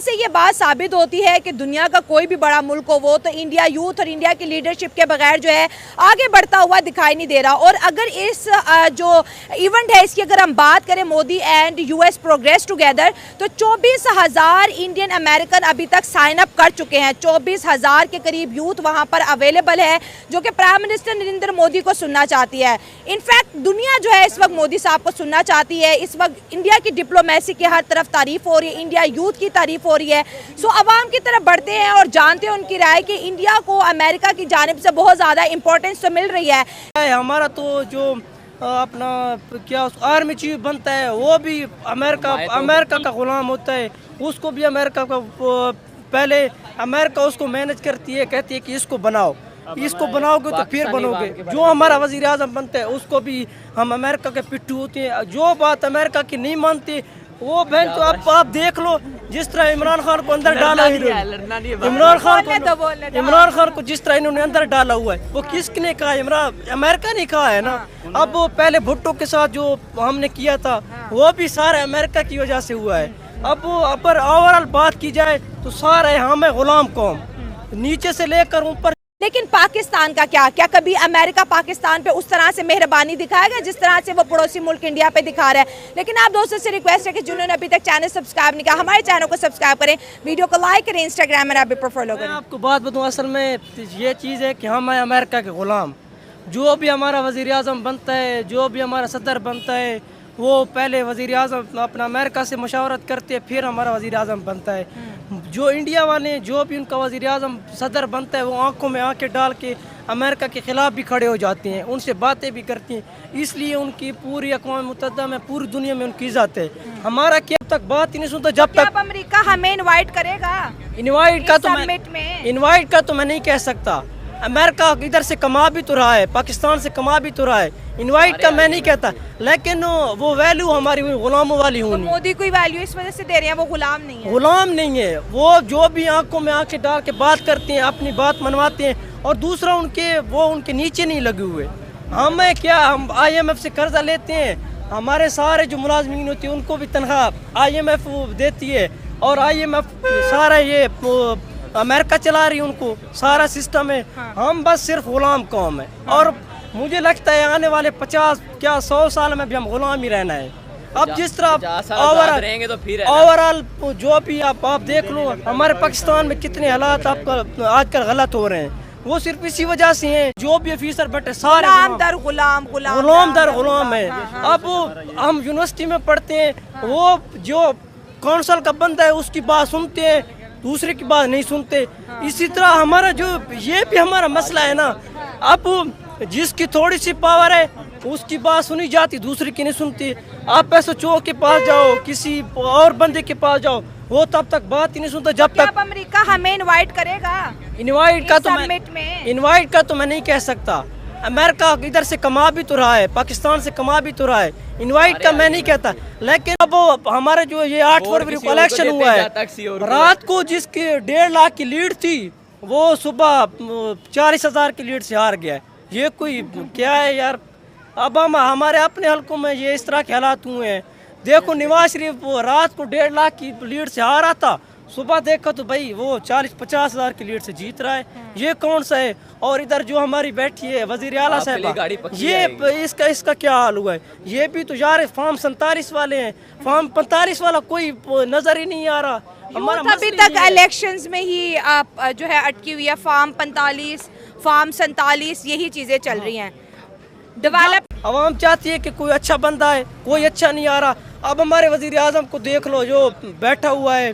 से ये बात साबित होती है कि दुनिया का कोई भी बड़ा मुल्क हो वो तो इंडिया यूथ और इंडिया की लीडरशिप के बगैर जो है आगे बढ़ता हुआ दिखाई नहीं दे रहा। और अगर इस जो इवेंट है इसकी अगर हम बात करें Modi and US progress together, तो 24,000 इंडियन अमेरिकन अभी तक साइन अप कर चुके हैं। 24,000 के करीब यूथ वहाँ पर अवेलेबल है जो कि प्राइम मिनिस्टर नरेंद्र मोदी को सुनना चाहती है। इनफैक्ट दुनिया जो है इस वक्त मोदी साहब को सुनना चाहती है। इस वक्त इंडिया की डिप्लोमेसी की हर तरफ तारीफ हो रही है, इंडिया यूथ की तारीफ हो रही है। सो अवाम की तरफ बढ़ते हैं और जानते हैं उनकी राय कि इंडिया को अमेरिका की जानिब से बहुत ज़्यादा इंपॉर्टेंस तो मिल रही है। हमारा तो जो अपना क्या आर्मी चीफ बनता है वो भी अमेरिका का गुलाम होता है। उसको भी अमेरिका का पहले अमेरिका उसको मैनेज करती है, कहती है कि इसको बनाओगे तो फिर बनोगे। जो हमारा वजीर आज़म बनता है उसको भी हम अमेरिका के पिट्ठू होते हैं। जो बात अमेरिका की नहीं मानती वो बहन तो आप देख लो, जिस तरह इमरान खान को अंदर डाला है, इमरान खान को जिस तरह इन्होंने अंदर डाला हुआ है वो किसने कहा? अमेरिका ने कहा है ना। अब वो पहले भुट्टो के साथ जो हमने किया था वो भी सारा अमेरिका की वजह से हुआ है। अब अगर ओवरऑल बात की जाए तो सारे हम है गुलाम कौम, नीचे से लेकर ऊपर। लेकिन पाकिस्तान का क्या कभी अमेरिका पाकिस्तान पे उस तरह से मेहरबानी दिखाएगा जिस तरह से वो पड़ोसी मुल्क इंडिया पे दिखा रहा है? लेकिन आप दोस्तों से रिक्वेस्ट है कि जिन्होंने अभी तक चैनल सब्सक्राइब नहीं किया हमारे चैनल को सब्सक्राइब करें, वीडियो को लाइक करें, इंस्टाग्राम में आप फॉलो करें। आपको बात बताऊं, असल में ये चीज़ है कि हम है अमेरिका के गुलाम। जो भी हमारा वज़ीर आज़म बनता है, जो भी हमारा सदर बनता है, वो पहले वज़ीर आज़म अपना अमेरिका से मशावरत करते हैं, फिर हमारा वज़ीर आज़म बनता है। जो इंडिया वाले जो भी उनका वज़ीर आज़म सदर बनता है वो आंखों में आंखें डाल के अमेरिका के ख़िलाफ़ भी खड़े हो जाते हैं, उनसे बातें भी करती हैं। इसलिए उनकी पूरी अक़वाम मुत्तहिदा में पूरी दुनिया में उनकी इज़्ज़त है। हमारा क्या तक बात ही नहीं सुनता जब तक अमेरिका हमें इनवाइट करेगा। इनवाइट का तो मैं नहीं कह सकता। अमेरिका इधर से कमा भी तो रहा है, पाकिस्तान से कमा भी तो रहा है। इनवाइट का मैं नहीं कहता, लेकिन वो वैल्यू हमारी गुलामों वाली होनी। मोदी कोई वैल्यू इस वजह से दे रहे हैं, वो गुलाम नहीं है। गुलाम नहीं है वो, जो भी आंखों में आंखें डाल के बात करते हैं, अपनी बात मनवाते हैं। और दूसरा उनके नीचे नहीं लगे हुए। हमें क्या, हम IMF से कर्जा लेते हैं, हमारे सारे जो मुलाजमीन होती है उनको भी तनख्वाह IMF देती है। और IMF सारा ये अमेरिका चला रही है, उनको सारा सिस्टम है। हम बस सिर्फ गुलाम कौम है। और मुझे लगता है आने वाले 100 साल में भी हम गुलाम ही रहना है। अब जिस तरह ओवरऑल जो भी आप देख लो, हमारे पाकिस्तान में कितने हालात आपका आजकल गलत हो रहे हैं, वो सिर्फ इसी वजह से हैं। जो भी ऑफिसर बैठे सारे गुलाम है। अब हम यूनिवर्सिटी में पढ़ते हैं, वो जो काउंसिल का बंदा है उसकी बात सुनते हैं, दूसरे की बात नहीं सुनते। इसी तरह हमारा जो ये भी हमारा मसला है ना, अब जिसकी थोड़ी सी पावर है उसकी बात सुनी जाती, दूसरे की नहीं सुनती। आप SHO के पास जाओ, किसी और बंदे के पास जाओ, वो तब तक बात ही नहीं सुनता जब तक अमेरिका हमें इनवाइट करेगा। इनवाइट का तो मैं नहीं कह सकता। अमेरिका इधर से कमा भी तो रहा है, पाकिस्तान से कमा भी तो रहा है। इनवाइट का मैं नहीं कहता। लेकिन अब हमारा जो ये 8 फरवरी को इलेक्शन हुआ है, रात को जिसकी 1.5 लाख की लीड थी वो सुबह 40,000 की लीड से हार गया है। ये कोई क्या है यार? अब हम हमारे अपने हल्कों में ये इस तरह के हालात हुए हैं। देखो नवाज शरीफ रात को 1.5 लाख की लीड से हारा था, सुबह देखा तो भाई वो 40-50 हज़ार की लीड से जीत रहा है। ये कौन सा है? और इधर जो हमारी बैठी है वजीर आला साहब, ये इसका क्या हाल हुआ है? ये भी तो यार फॉर्म 47 वाले हैं, फॉर्म 45 वाला कोई नजर ही नहीं आ रहा। हमारा अभी तक इलेक्शंस में ही आप जो है अटकी हुई है। फॉर्म 45, फॉर्म 47 यही चीजें चल रही हैं। डेवलप आवाम चाहती है कि कोई अच्छा बंदा है, कोई अच्छा नहीं आ रहा। अब हमारे वजीर आजम को देख लो, जो बैठा हुआ है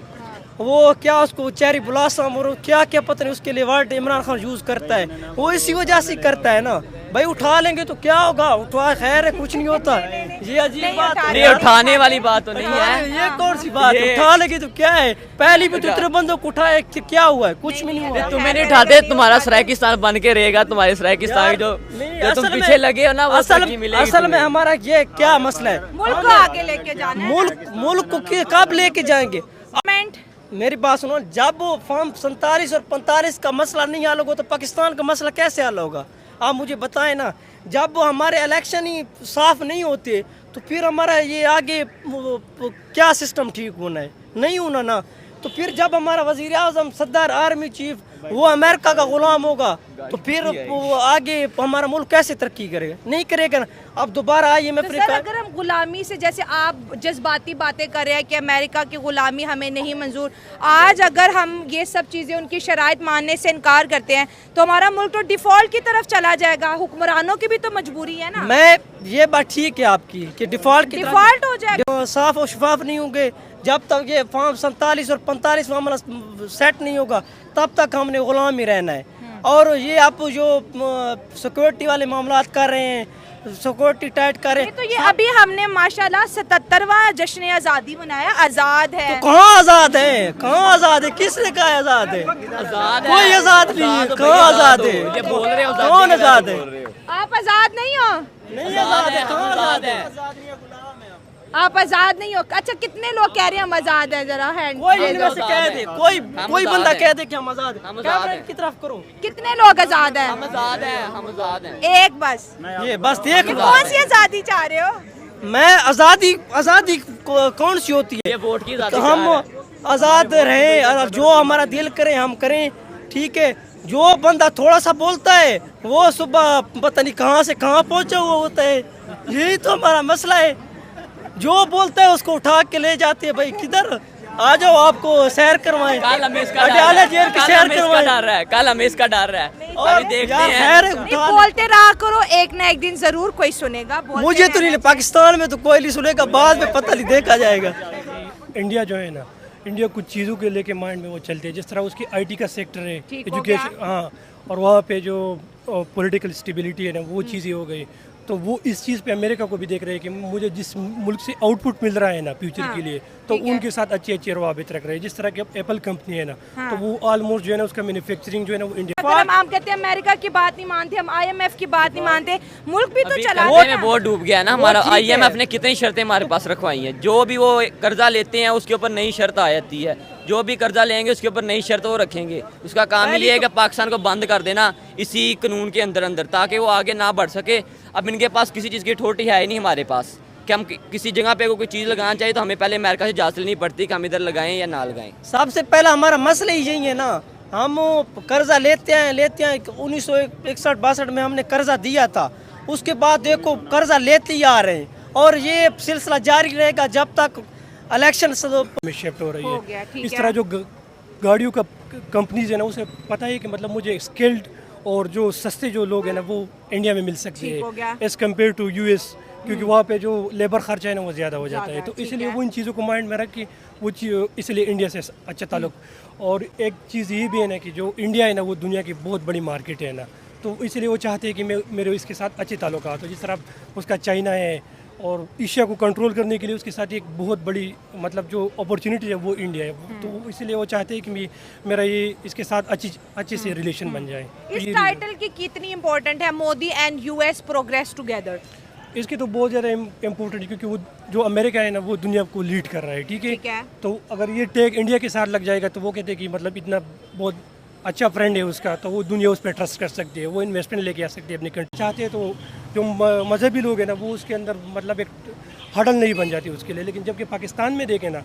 वो क्या उसको चेरी ब्लॉसम और क्या क्या पता नहीं उसके लिए वर्ड इमरान खान यूज करता है, वो इसी वजह से करता है ना। भाई उठा लेंगे तो क्या होगा? उठवा खैर है, कुछ नहीं होता। ये अजीब बात नहीं, उठाने वाली बात तो नहीं है। ये कौन सी बात? उठा लेंगे तो क्या है? पहली भी तो इतने बंदों को उठाए, क्या हुआ है? कुछ भी नहीं हुआ। तुम्हें नहीं उठाते, तुम्हारा सरायकिस्तान बन के रहेगा। तुम्हारे सरायकिस्तान जो तुम पीछे लगे हो ना, वो असल में हमारा ये क्या मसला है? मुल्क को आगे लेके जाना, मुल्क को कब लेके जाएंगे? मेरी बात सुनो, जब वो फॉर्म 47 और 45 का मसला नहीं हल होगा तो पाकिस्तान का मसला कैसे हल होगा? आप मुझे बताएं ना। जब वो हमारे इलेक्शन ही साफ नहीं होते तो फिर हमारा ये आगे क्या सिस्टम ठीक होना है? नहीं होना ना। तो फिर जब हमारा वजीर आजम सद्दार आर्मी चीफ वो अमेरिका का गुलाम होगा तो फिर वो आगे हमारा मुल्क कैसे तरक्की करेगा? नहीं करेगा ना। अब दोबारा आइए मैं तो सर अगर हम गुलामी से, जैसे आप जज्बाती बातें कर रहे हैं कि अमेरिका की गुलामी हमें नहीं मंजूर, आज अगर हम ये सब चीज़ें उनकी शराइत मानने से इनकार करते हैं तो हमारा मुल्क तो डिफॉल्ट की तरफ चला जाएगा। हुक्मरानों की भी तो मजबूरी है ना। मैं ये बात ठीक है आपकी कि डिफॉल्ट हो जाएगा, साफ और शफाफ नहीं होंगे। जब तक ये फॉर्म 47 और 45 मामला सेट नहीं होगा तब तक हमने गुलाम ही रहना है। और ये आप जो सिक्योरिटी वाले मामला कर रहे हैं, सिक्योरिटी टाइट कर रहे हैं, तो ये अभी हमने माशाल्लाह 77वां जश्न आज़ादी मनाया। आज़ाद है तो कहाँ आज़ाद है? कहाँ आज़ाद है? किसने कहा आज़ाद है? कोई आज़ाद नहीं है। कहाँ आज़ाद है? कौन आज़ाद है? आप आज़ाद नहीं हो? नहीं आज़ाद है। कहाँ आज़ाद है? आप आज़ाद नहीं हो? अच्छा, कितने लोग कह रहे हैं हम आज़ाद हैं? जरा हैंड कोई इनमें से कह दे, कोई बंदा कह दे कि हम आज़ाद हैं। कैमरे की तरफ करो। कितने लोग आज़ाद हैं? हम आज़ाद हैं। एक बस। ये बस एक कौन सी आज़ादी चाह रहे हो? मैं आज़ादी कौन सी होती है? ये वोट की आज़ादी हम आज़ाद रहें, जो हमारा दिल करे हम करें, ठीक है। जो बंदा थोड़ा सा बोलता है वो सुबह पता नहीं कहाँ से कहाँ पहुँचा हुआ होता है। यही तो हमारा मसला है। जो बोलता है उसको उठा के ले जाते हैं। भाई किधर आ जाओ, आपको सैर करवाएं, अडयाला जेल की सैर करवाएं। कल हमें इसका डर रहा है। अभी देखते हैं। बोलते रहा करो, एक ना एक दिन जरूर कोई सुनेगा। मुझे तो नहीं, पाकिस्तान में तो कोई नहीं सुनेगा, बाद में पता नहीं देखा जाएगा। इंडिया जो है ना, इंडिया कुछ चीज़ों के लेके माइंड में वो चलते हैं, जिस तरह उसकी आईटी का सेक्टर है, एजुकेशन, हाँ, और वहाँ पे जो पॉलिटिकल स्टेबिलिटी है ना, वो चीज़ें हो गई। तो वो इस चीज़ पे अमेरिका को भी देख रहे हैं कि मुझे जिस मुल्क से आउटपुट मिल रहा है ना फ्यूचर के लिए, तो उनके साथ अच्छे रवाबित रख रहे हैं। जिस तरह की एप्पल कंपनी है ना, तो वो ऑलमोस्ट जो है ना उसका मैन्युफैक्चरिंग जो है ना वो इंडिया। हम कहते हैं अमेरिका की बात नहीं मानते, हम IMF की बात नहीं मानते, मुल्क भी तो चला में वो डूब गया ना हमारा। IMF ने कितनी शर्तें हमारे पास रखवाई हैं। जो भी वो कर्जा लेते हैं उसके ऊपर नई शर्त आ जाती है। जो भी कर्जा लेंगे उसके ऊपर नई शर्त वो रखेंगे। उसका काम ही ये है कि पाकिस्तान को बंद कर देना इसी कानून के अंदर ताकि वो आगे ना बढ़ सके। अब इनके पास किसी चीज़ की ठोटी है ही नहीं हमारे पास कि हम किसी जगह पे कोई चीज़ लगाना चाहिए तो हमें पहले अमेरिका से इजाज़त लेनी पड़ती है कि हम इधर लगाएं या ना लगाएं। सबसे पहला हमारा मसला ही यही है ना, हम कर्जा लेते हैं 1961-62 में हमने कर्जा दिया था। उसके बाद देखो कर्जा लेते ही आ रहे हैं और ये सिलसिला जारी रहेगा जब तक इलेक्शन में शिफ्ट हो रही है। इस तरह जो गाड़ियों का कंपनीज है ना, उसे पता है कि मतलब मुझे स्किल्ड और जो सस्ते जो लोग हैं ना वो इंडिया में मिल सकते हैं एज कम्पेयर टू US, क्योंकि वहाँ पे जो लेबर खर्चा है ना वो ज़्यादा हो जाता है। तो इसलिए वो इन चीज़ों को माइंड में रख के वो इसलिए इंडिया से अच्छा ताल्लुक। और एक चीज़ ये भी है ना कि जो इंडिया है ना वो दुनिया की बहुत बड़ी मार्केट है ना, तो इसलिए वो चाहते हैं कि मेरे इसके साथ अच्छे ताल्लुकात हो। जिस तरह उसका चाइना है और एशिया को कंट्रोल करने के लिए उसके साथ एक बहुत बड़ी मतलब जो अपॉर्चुनिटी है वो इंडिया है। तो इसलिए वो चाहते हैं कि मेरा ये इसके साथ अच्छे से रिलेशन बन जाए। इस टाइटल की कितनी इम्पोर्टेंट है Modi and US progress together? इसकी तो बहुत ज़्यादा इम्पोर्टेंट है, क्योंकि वो जो अमेरिका है ना वो दुनिया को लीड कर रहा है, ठीक है। तो अगर ये टैग इंडिया के साथ लग जाएगा तो वो कहते हैं कि मतलब इतना बहुत अच्छा फ्रेंड है उसका, तो वो दुनिया उस पर ट्रस्ट कर सकती है, वो इन्वेस्टमेंट लेके आ सकती है अपनी कंट्री। चाहते हैं तो जो मजहबी लोग हैं ना वो उसके अंदर मतलब एक हडल नहीं बन जाती उसके लिए। लेकिन जबकि पाकिस्तान में देखें ना,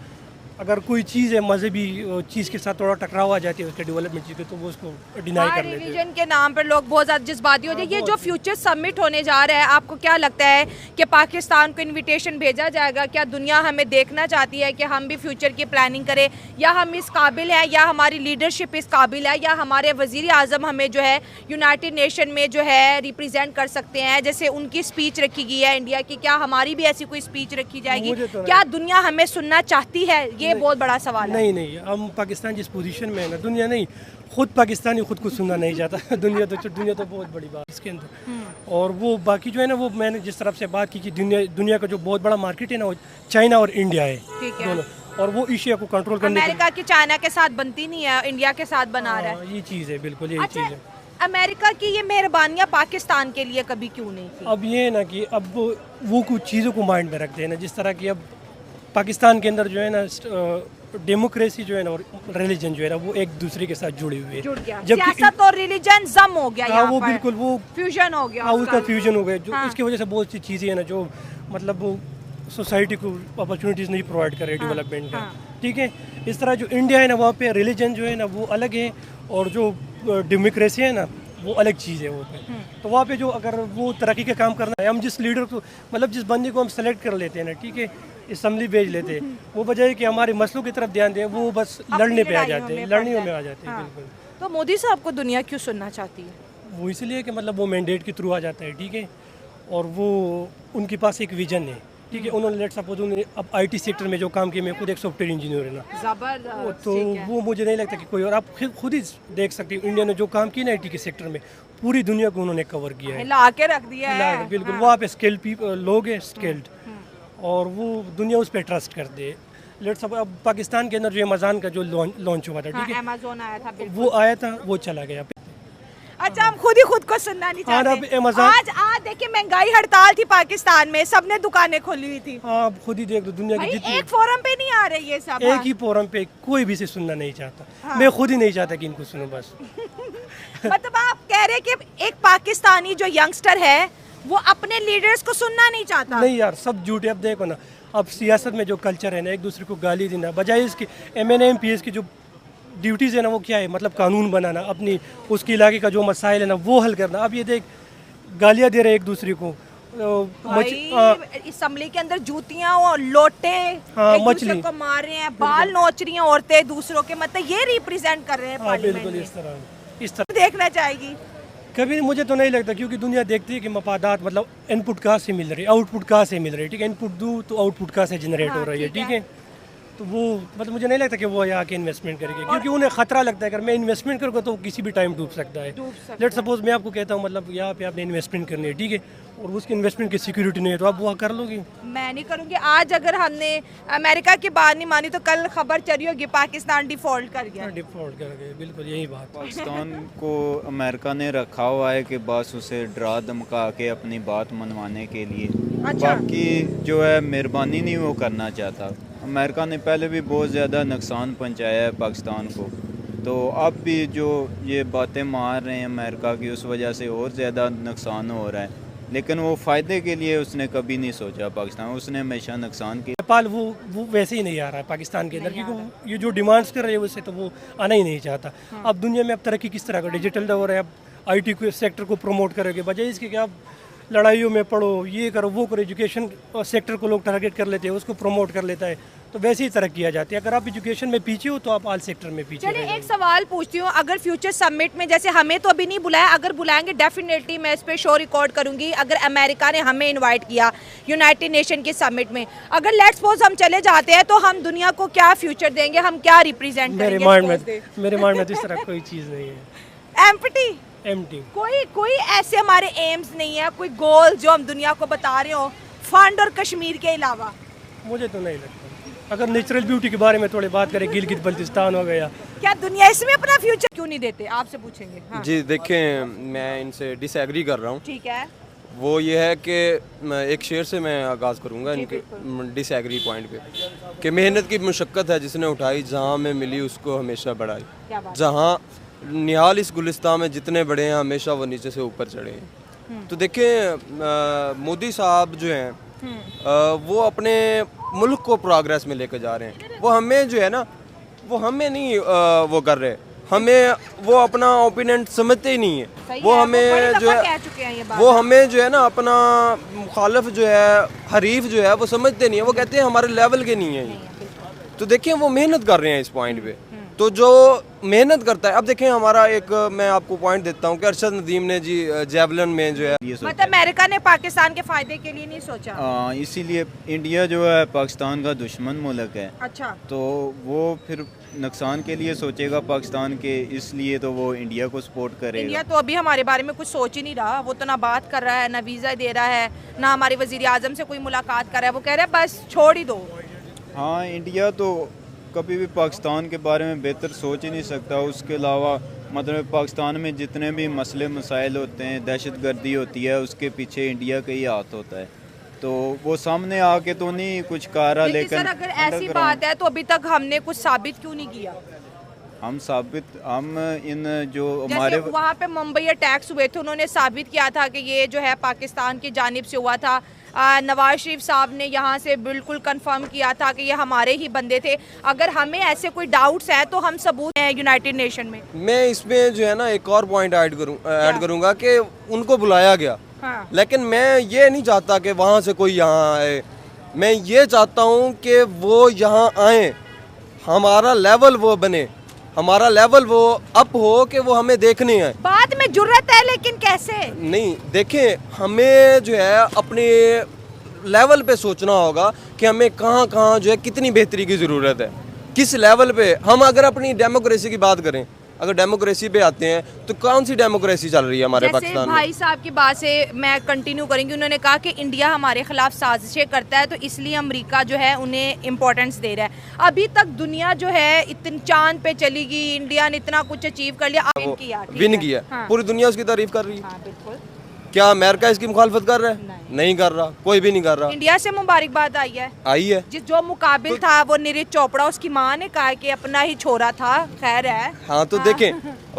अगर कोई चीज़ है मजहबी चीज़ के साथ थोड़ा टकराव आ जाती है उसके डेवलपमेंट चीज़ के, तो वो उसको डिनाई कर लेते हैं। रिलीजन के नाम पर लोग बहुत ज़्यादा जज्बाती होते हैं। ये जो फ्यूचर समिट होने जा रहा है, आपको क्या लगता है कि पाकिस्तान को इनविटेशन भेजा जाएगा? क्या दुनिया हमें देखना चाहती है कि हम भी फ्यूचर की प्लानिंग करें, या हम इस काबिल हैं, या हमारी लीडरशिप इस काबिल है, या हमारे वज़ीर आज़म हमें जो है यूनाइटेड नेशन में जो है रिप्रेजेंट कर सकते हैं? जैसे उनकी स्पीच रखी गई है इंडिया की, क्या हमारी भी ऐसी कोई स्पीच रखी जाएगी? क्या दुनिया हमें सुनना चाहती है? ये बहुत बड़ा सवाल है। नहीं, हम पाकिस्तान जिस पोजीशन में है ना, दुनिया नहीं, खुद पाकिस्तानी खुद को सुनना नहीं चाहता। दुनिया तो बहुत बड़ी बात इसके अंदर। और वो बाकी जो है ना, वो मैंने जिस तरफ से बात की कि दुनिया का जो बहुत बड़ा मार्केट है ना वो चाइना और इंडिया है दोनों, और वो एशिया को कंट्रोल करने अमेरिका की चाइना के साथ बनती नहीं है, इंडिया के साथ बना रहा है। ये चीज़ है, बिल्कुल यही चीज़ है। अमेरिका की ये मेहरबानियां पाकिस्तान के लिए कभी क्यों नहीं थी? अब ये है ना कि अब वो कुछ चीज़ों को माइंड में रखते हैं ना, जिस तरह की अब पाकिस्तान के अंदर जो है ना डेमोक्रेसी जो है ना और रिलीजन जो है ना वो एक दूसरे के साथ जुड़े हुए हैं। जुड़ गया, सियासत और रिलीजन जम हो गया यहाँ वो पर। बिल्कुल वो फ्यूजन हो गया, उसका फ्यूजन हो गया। जो इसकी वजह से बहुत सी चीज़ें हैं ना जो मतलब वो सोसाइटी को अपॉर्चुनिटीज़ नहीं प्रोवाइड कर रहे डेवलपमेंट का। ठीक है। इस तरह जो इंडिया है ना, वहाँ पे रिलीजन जो है ना वो अलग है, और जो डेमोक्रेसी है ना वो अलग चीज़ है वो पे। तो वहाँ पे जो अगर वो तरक्की का काम करना है, हम जिस लीडर को मतलब जिस बंदे को हम सेलेक्ट कर लेते हैं ना, ठीक है, असम्बली भेज लेते हैं, वो बजाय कि हमारे मसलों की तरफ ध्यान दें, वो बस लड़ने पे आ जाते हैं, लड़ने में आ जाते हैं। बिल्कुल। तो मोदी साहब को दुनिया क्यों सुनना चाहती है? वो इसलिए कि मतलब वो मैंडेट के थ्रू आ जाता है, ठीक है, और वो उनके पास एक विजन है, ठीक है। उन्होंने लेट्स सपोज उन्होंने अब आईटी सेक्टर में जो काम किया, मैं खुद एक सॉफ्टवेयर इंजीनियर है ना, जबरदस्त। तो वो मुझे नहीं लगता कि कोई और, आप खुद ही देख सकते हो इंडिया ने जो काम किया ना आईटी के सेक्टर में, पूरी दुनिया को उन्होंने कवर किया है, ला के रख दिया है। बिल्कुल। वहाँ पे स्किल्ड लोग हैं, स्किल्ड, और वो दुनिया उस पर ट्रस्ट करते है। लेट्स सपोज अब पाकिस्तान के अंदर जो अमेज़न का जो लॉन्च हुआ था, ठीक है, अमेज़न आया था, वो आया था, वो चला गया। अच्छा, हम खुद ही खुद को सुनना नहीं चाहते। आज देखिए महंगाई हड़ताल थी पाकिस्तान में, सबने दुकानें खोली हुई थी। आप खुद ही देख लो, दुनिया की जितनी एक फोरम पे नहीं आ रही ये सब। एक ही फोरम पे कोई भी से सुनना नहीं चाहता। मैं खुद ही नहीं चाहता कि इनको सुनो बस। मतलब आप कह रहे हैं कि एक पाकिस्तानी जो यंगस्टर है वो अपने लीडर्स को सुनना नहीं चाहता? नहीं यार, सब झूठ है। अब देखो ना, अब सियासत में जो कल्चर है ना, एक दूसरे को गाली देना, बजाय इसकी MNA-MPs की जो ड्यूटीज़ है ना, वो क्या है, मतलब कानून बनाना, अपनी उसके इलाके का जो मसाइल है ना वो हल करना। अब ये देख, गालियाँ दे रहे एक दूसरे को, असम्बली के अंदर जूतियां और लोटे एक दूसरे को मार रहे हैं, बाल नोच रही हैं औरतें दूसरों के, मतलब ये रिप्रेजेंट कर रहे हैं पार्लियामेंट में। इस तरह देखना चाहेगी कभी मुझे तो नहीं लगता, क्योंकि दुनिया देखती है कि मफादात मतलब इनपुट कहाँ से मिल रही है, आउटपुट कहाँ से मिल रही है, ठीक है। इनपुट दूँ तो आउटपुट कहाँ से जनरेट हो रही है, ठीक है। तो वो मतलब मुझे नहीं लगता कि वो यहाँ के इन्वेस्टमेंट करेंगे, क्योंकि उन्हें खतरा लगता है अगर मैं इन्वेस्टमेंट करूँगा तो किसी भी टाइम डूब सकता है। लेट सपोज मैं आपको कहता हूँ मतलब यहाँ पे आपने इन्वेस्टमेंट करनी है, ठीक है, और उसकी इन्वेस्टमेंट की सिक्योरिटी नहीं है, तो आप वो कर लोगे? मैं नहीं करूँगी। आज अगर हमने अमेरिका की बात नहीं मानी तो कल खबर चली होगी पाकिस्तान डिफॉल्ट कर गया। डिफॉल्ट कर गया, बिल्कुल यही बात। पाकिस्तान को अमेरिका ने रखा हुआ है कि बस उसे डरा धमका के अपनी बात मनवाने के लिए, बाकी जो है मेहरबानी नहीं वो करना चाहता। अमेरिका ने पहले भी बहुत ज़्यादा नुकसान पहुंचाया है पाकिस्तान को, तो अब भी जो ये बातें मार रहे हैं अमेरिका की, उस वजह से और ज़्यादा नुकसान हो रहा है। लेकिन वो फ़ायदे के लिए उसने कभी नहीं सोचा पाकिस्तान, उसने हमेशा नुकसान किया। नेपाल वो वैसे ही नहीं आ रहा है पाकिस्तान के अंदर, क्योंकि ये जो डिमांड्स कर रहे हैं उससे तो वो आना ही नहीं चाहता। अब दुनिया में अब तरक्की किस तरह का, डिजिटल दौर है, अब IT को सेक्टर को प्रमोट करोगे, बजाय इसके कि आप लड़ाइयों में पढ़ो, ये करो वो करो। एजुकेशन सेक्टर को लोग टारगेट कर लेते हैं, उसको प्रमोट कर लेता है, तो वैसे ही तरक्की आ जाती है। अगर आप एजुकेशन में पीछे हो तो आप ऑल सेक्टर में पीछे। चलिए एक सवाल पूछती हूँ, अगर फ्यूचर समिट में, जैसे हमें तो अभी नहीं बुलाया, अगर बुलाएंगे डेफिनेटली मैं इस पे शो रिकॉर्ड करूंगी। अगर अमेरिका ने हमें इनवाइट किया यूनाइटेड नेशन के समिट में, अगर लेट्स सपोज हम चले जाते हैं, तो हम दुनिया को क्या फ्यूचर देंगे, हम क्या रिप्रेजेंट करेंगे? मेरे माइंड में इस तरह कोई चीज़ नहीं है। एम्प्टी कोई ऐसे हमारे एम्स नहीं है, कोई गोल जो हम दुनिया को बता रहे हो फंड और कश्मीर के अलावा? मुझे तो नहीं लगता। अगर नेचुरल ब्यूटी के बारे में थोड़ी बात करें, गिलगित बल्तिस्तान हो गया, क्या दुनिया इसमें अपना फ्यूचर क्यों नहीं देते, आपसे पूछेंगे। हाँ। जी देखें, मैं इनसे डिसएग्री कर रहा हूँ। ठीक है। वो ये है कि एक शेर से मैं आगाज़ करूँगा इनके डिसएग्री पॉइंट पे, कि मेहनत की मुशक्क़त है जिसने उठाई, जहाँ में मिली उसको हमेशा बढ़ाई। जहाँ निहाल इस गुलिस्तान में जितने बड़े हैं, हमेशा वो नीचे से ऊपर चढ़े हैं। तो देखें, मोदी साहब जो हैं वो अपने मुल्क को प्रोग्रेस में लेकर जा रहे हैं। वो हमें जो है ना, वो हमें नहीं वो कर रहे, हमें वो अपना ओपिनियन समझते ही नहीं है। वो हमें जो है, वो हमें जो है ना अपना मुखालिफ जो है, हरीफ जो है, वो समझते नहीं है। वो कहते हैं हमारे लेवल के नहीं है ये। तो देखिए वो मेहनत कर रहे हैं इस पॉइंट पे। तो जो मेहनत करता है, अब देखें हमारा एक मैं आपको पॉइंट देता हूँ कि अरशद नदीम ने जी जेवलिन में जो है, मतलब अमेरिका ने पाकिस्तान के फायदे के लिए नहीं सोचा। इसीलिए इंडिया जो है पाकिस्तान का दुश्मन मुल्क है। अच्छा। तो वो फिर नुकसान के लिए सोचेगा पाकिस्तान के, इसलिए तो वो इंडिया को सपोर्ट करेगा। इंडिया तो अभी हमारे बारे में कुछ सोच ही नहीं रहा। वो तो ना बात कर रहा है, ना वीज़ा दे रहा है, ना हमारे वजीर आजम से कोई मुलाकात कर रहा है। वो कह रहा है बस छोड़ ही दो। हाँ, इंडिया तो कभी भी पाकिस्तान के बारे में बेहतर सोच ही नहीं सकता। उसके अलावा मतलब पाकिस्तान में जितने भी मसले मसाइल होते हैं, दहशत गर्दी होती है, उसके पीछे इंडिया का ही हाथ होता है। तो वो सामने आके तो नहीं कुछ कह रहा, लेकिन सर अगर ऐसी बात है तो अभी तक हमने कुछ साबित क्यों नहीं किया? हम इन जो जैसे हमारे वहाँ पे मुंबई अटैक्स हुए थे, उन्होंने साबित किया था कि ये जो है पाकिस्तान की जानिब से हुआ था। नवाज शरीफ साहब ने यहाँ से बिल्कुल कंफर्म किया था कि ये हमारे ही बंदे थे। अगर हमें ऐसे कोई डाउट्स हैं तो हम सबूत हैं यूनाइटेड नेशन में। मैं इसमें जो है ना एक और पॉइंट ऐड करूँगा कि उनको बुलाया गया, हाँ। लेकिन मैं ये नहीं चाहता कि वहाँ से कोई यहाँ आए। मैं ये चाहता हूँ कि वो यहाँ आए, हमारा लेवल वो बने, हमारा लेवल वो अप हो कि वो हमें देखने आए। बात में जुर्रत है, लेकिन कैसे? नहीं, देखें, हमें जो है अपने लेवल पे सोचना होगा कि हमें कहाँ कहाँ जो है कितनी बेहतरी की ज़रूरत है, किस लेवल पे। हम अगर अपनी डेमोक्रेसी की बात करें, अगर डेमोक्रेसी पे आते हैं तो कौन सी डेमोक्रेसी चल रही है हमारे पाकिस्तान में? भाई साहब की बात से मैं कंटिन्यू करेंगी। उन्होंने कहा कि इंडिया हमारे खिलाफ साजिशें करता है, तो इसलिए अमेरिका जो है उन्हें इम्पोर्टेंस दे रहा है। अभी तक दुनिया जो है इतने चांद पे चली गई, इंडिया ने इतना कुछ अचीव कर लिया, विन किया, हाँ। पूरी दुनिया उसकी तारीफ कर रही है। हाँ, बिल्कुल। क्या अमेरिका इसकी मुखालफत कर रहा है? नहीं कर रहा, कोई भी नहीं कर रहा। इंडिया से मुबारकबाद आई है। जिस जो मुकाबिल था वो नीरज चोपड़ा, उसकी माँ ने कहा कि अपना ही छोरा था, खैर है। हाँ, तो देखें,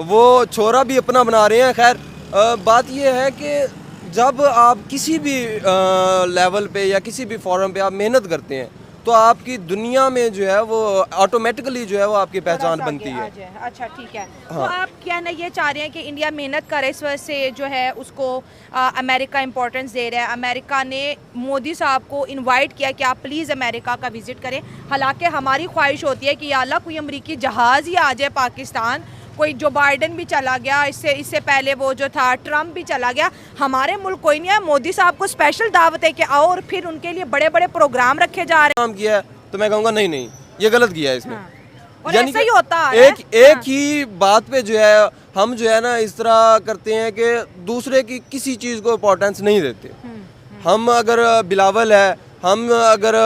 वो छोरा भी अपना बना रहे हैं। खैर, बात ये है कि जब आप किसी भी लेवल पे या किसी भी फॉरम पे आप मेहनत करते हैं तो आपकी दुनिया में जो है वो ऑटोमेटिकली जो है वो आपकी पहचान बनती है। अच्छा, ठीक है। हाँ। तो आप कहना ये चाह रहे हैं कि इंडिया मेहनत करे, इस वजह से जो है उसको अमेरिका इंपॉर्टेंस दे रहा है। अमेरिका ने मोदी साहब को इनवाइट किया कि आप प्लीज़ अमेरिका का विजिट करें। हालांकि हमारी ख्वाहिश होती है कि या अल्लाह कोई अमरीकी जहाज़ ही आ जाए पाकिस्तान। कोई जो बाइडन भी चला गया, इससे पहले वो जो था ट्रम्प भी चला गया, हमारे मुल्क कोई नहीं है। मोदी साहब को स्पेशल दावत है कि आओ, और फिर उनके लिए बड़े बड़े प्रोग्राम रखे जा रहे हैं। काम किया है तो मैं कहूँगा नहीं, ये गलत किया है इसमें। हाँ। और ऐसा ही होता है। एक ही बात पे जो है हम जो है ना इस तरह करते हैं कि दूसरे की किसी चीज़ को इम्पोर्टेंस नहीं देते। हम अगर बिलावल है, हम अगर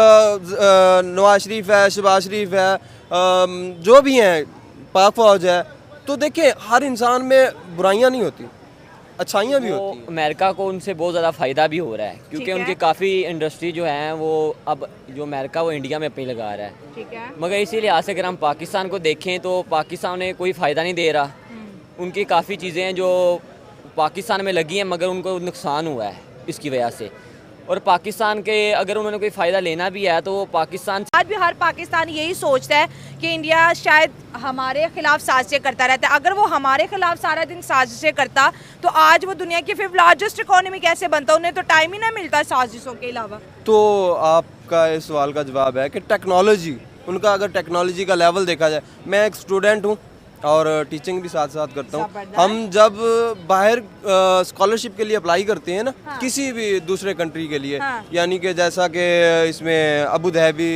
नवाज शरीफ है, शहबाज शरीफ है, जो भी हैं, पाक फौज है, तो देखिए हर इंसान में बुराइयां नहीं होती, अच्छाइयाँ भी होती हैं। अमेरिका को उनसे बहुत ज़्यादा फ़ायदा भी हो रहा है, क्योंकि उनकी काफ़ी इंडस्ट्री जो है वो अब जो अमेरिका वो इंडिया में अपनी लगा रहा है। ठीक है। मगर इसी लिहाज से अगर हम पाकिस्तान को देखें तो पाकिस्तान ने कोई फ़ायदा नहीं दे रहा। उनकी काफ़ी चीज़ें हैं जो पाकिस्तान में लगी हैं, मगर उनको नुकसान हुआ है इसकी वजह से। और पाकिस्तान के अगर उन्होंने कोई फ़ायदा लेना भी है तो वो पाकिस्तान, आज भी हर पाकिस्तानी यही सोचता है कि इंडिया शायद हमारे खिलाफ साजिशें करता रहता है। अगर वो हमारे खिलाफ सारा दिन साजिशें करता तो आज वो दुनिया की 5th लार्जेस्ट इकोनॉमी कैसे बनता? उन्हें तो टाइम ही ना मिलता साजिशों के अलावा। तो आपका इस सवाल का जवाब है कि टेक्नोलॉजी, उनका अगर टेक्नोलॉजी का लेवल देखा जाए, मैं एक स्टूडेंट हूँ और टीचिंग भी साथ साथ करता हूँ। हम जब बाहर स्कॉलरशिप के लिए अप्लाई करते हैं ना, हाँ। किसी भी दूसरे कंट्री के लिए, हाँ। यानी कि जैसा कि इसमें अबू धाबी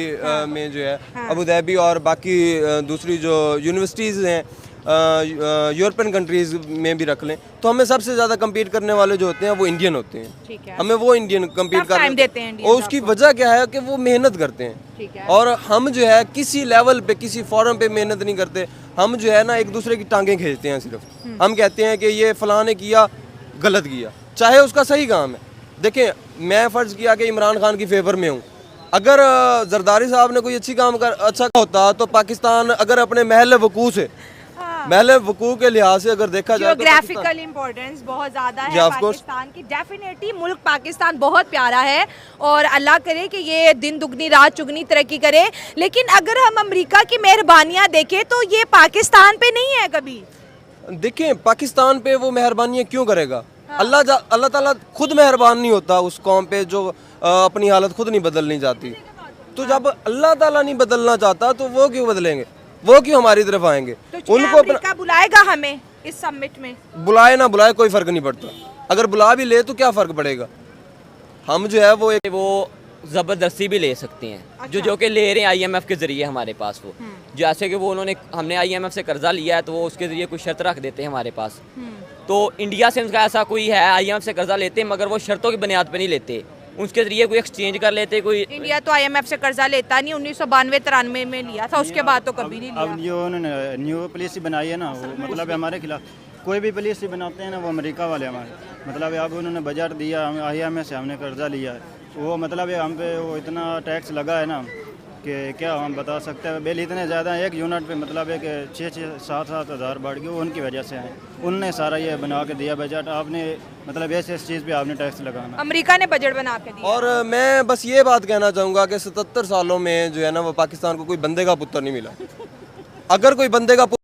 में जो है, अबू धाबी और बाकी दूसरी जो यूनिवर्सिटीज़ हैं यूरोपियन कंट्रीज़ में भी रख लें, तो हमें सबसे ज़्यादा कम्पीट करने वाले जो होते हैं वो इंडियन होते हैं। ठीक है। हमें वो इंडियन कम्पीट कर देते हैं। और उसकी वजह क्या है कि वो मेहनत करते हैं। ठीक है। और हम जो है किसी लेवल पे, किसी फॉरम पे मेहनत नहीं करते। हम जो है ना एक दूसरे की टांगें खींचते हैं सिर्फ। हम कहते हैं कि ये फलां ने किया, गलत किया, चाहे उसका सही काम है। देखें, मैं फ़र्ज़ किया कि इमरान खान की फेवर में हूँ, अगर जरदारी साहब ने कोई अच्छा होता तो पाकिस्तान अगर अपने महल वकूँ से, महल वकूँ के लिहाज से अगर देखा जाए, जियोग्राफिकल इंपॉर्टेंस बहुत ज़्यादा है पाकिस्तान की। डेफिनेटली मुल्क पाकिस्तान बहुत प्यारा है और अल्लाह करे कि ये दिन दुगनी रात चुगनी तरक्की करे। लेकिन अगर हम अमेरिका की मेहरबानियाँ देखें तो ये पाकिस्तान पे नहीं है कभी। देखें, पाकिस्तान पे वो मेहरबानियाँ क्यों करेगा? अल्लाह ताला खुद मेहरबान नहीं होता उस कौम पे जो अपनी हालत खुद नहीं बदलनी चाहती। तो जब अल्लाह ताला नहीं बदलना चाहता तो वो क्यों बदलेंगे? वो क्यों हमारी तरफ आएंगे? तो उनको अमेरिका बुलाएगा हमें इस समिट में? बुलाए ना बुलाए कोई फर्क नहीं पड़ता। अगर बुला भी ले तो क्या फर्क पड़ेगा? हम जो है वो ज़बरदस्ती भी ले सकते हैं। अच्छा। जो कि ले रहे हैं IMF के ज़रिए हमारे पास, वो जैसे कि वो हमने IMF से कर्जा लिया है तो वो उसके ज़रिए कुछ शर्त रख देते हैं हमारे पास। तो इंडिया से उनका ऐसा कोई है, IMF से कर्जा लेते हैं मगर वो शर्तों की बुनियाद पे नहीं लेते, उसके ज़रिए कोई एक्सचेंज कर लेते कोई। इंडिया तो IMF से कर्जा लेता नहीं, 1992-93 में लिया था, उसके बाद तो कभी नहीं लिया। अब जो उन्होंने न्यू पॉलिसी बनाई है ना, वो मतलब हमारे खिलाफ कोई भी पॉलिसी बनाते हैं ना, वो अमेरिका वाले हमारे मतलब अब उन्होंने बजट दिया, IMF से हमने कर्जा लिया है, वो मतलब हम पे वो इतना टैक्स लगा है ना कि क्या हम बता सकते हैं, बिल इतने ज़्यादा हैं, एक यूनिट पे मतलब है कि 6-7 हज़ार बढ़ गए, वो उनकी वजह से हैं। उनने सारा ये बना के दिया बजट, आपने मतलब ऐसे इस चीज़ पे आपने टैक्स लगाना। अमेरिका ने बजट बना के दिया। और मैं बस ये बात कहना चाहूँगा कि 77 सालों में जो है ना वो पाकिस्तान को कोई बंदे का पुत्र नहीं मिला। अगर कोई बंदे का